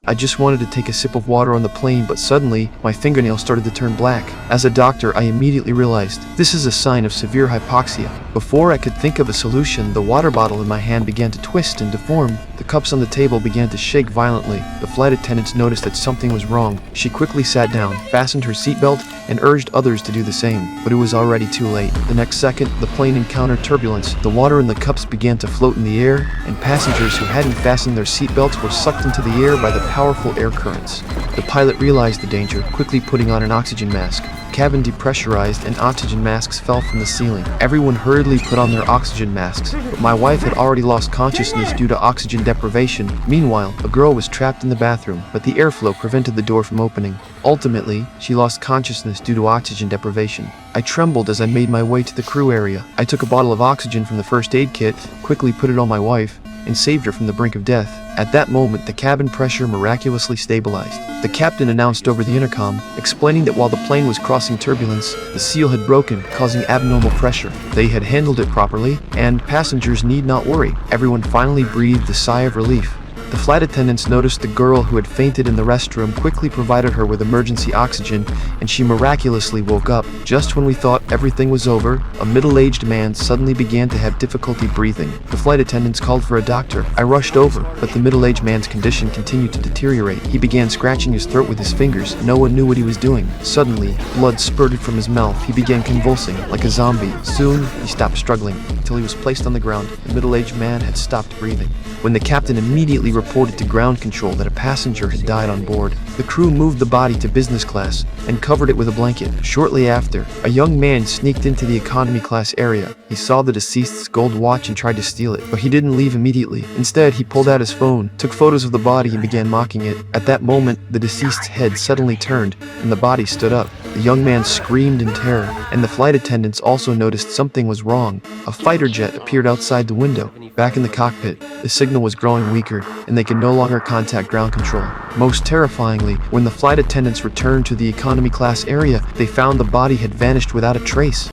I just wanted to take a sip of water on the plane, but suddenly, my fingernails started to turn black. As a doctor, I immediately realized this is a sign of severe hypoxia. Before I could think of a solution, the water bottle in my hand began to twist and deform. The cups on the table began to shake violently. The flight attendants noticed that something was wrong. She quickly sat down, fastened her seatbelt, and urged others to do the same. But it was already too late. The next second, the plane encountered turbulence. The water in the cups began to float in the air, and passengers who hadn't fastened their seatbelts were sucked into the air by the powerful air currents. The pilot realized the danger, quickly putting on an oxygen mask. Cabin depressurized and oxygen masks fell from the ceiling. Everyone hurriedly put on their oxygen masks, but my wife had already lost consciousness due to oxygen deprivation. Meanwhile, a girl was trapped in the bathroom, but the airflow prevented the door from opening. Ultimately, she lost consciousness due to oxygen deprivation. I trembled as I made my way to the crew area. I took a bottle of oxygen from the first aid kit, quickly put it on my wife, and saved her from the brink of death. At that moment, the cabin pressure miraculously stabilized. The captain announced over the intercom, explaining that while the plane was crossing turbulence, the seal had broken, causing abnormal pressure. They had handled it properly, and passengers need not worry. Everyone finally breathed a sigh of relief. The flight attendants noticed the girl who had fainted in the restroom, quickly provided her with emergency oxygen, and she miraculously woke up. Just when we thought everything was over, a middle-aged man suddenly began to have difficulty breathing. The flight attendants called for a doctor. I rushed over, but the middle-aged man's condition continued to deteriorate. He began scratching his throat with his fingers. No one knew what he was doing. Suddenly, blood spurted from his mouth. He began convulsing, like a zombie. Soon, he stopped struggling, until he was placed on the ground. The middle-aged man had stopped breathing. When the captain immediately reported to ground control that a passenger had died on board, the crew moved the body to business class and covered it with a blanket. Shortly after, a young man sneaked into the economy class area. He saw the deceased's gold watch and tried to steal it, but he didn't leave immediately. Instead, he pulled out his phone, took photos of the body, and began mocking it. At that moment, the deceased's head suddenly turned, and the body stood up. The young man screamed in terror, and the flight attendants also noticed something was wrong. A fighter jet appeared outside the window. Back in the cockpit, the signal was growing weaker, and they could no longer contact ground control. Most terrifyingly, when the flight attendants returned to the economy class area, they found the body had vanished without a trace.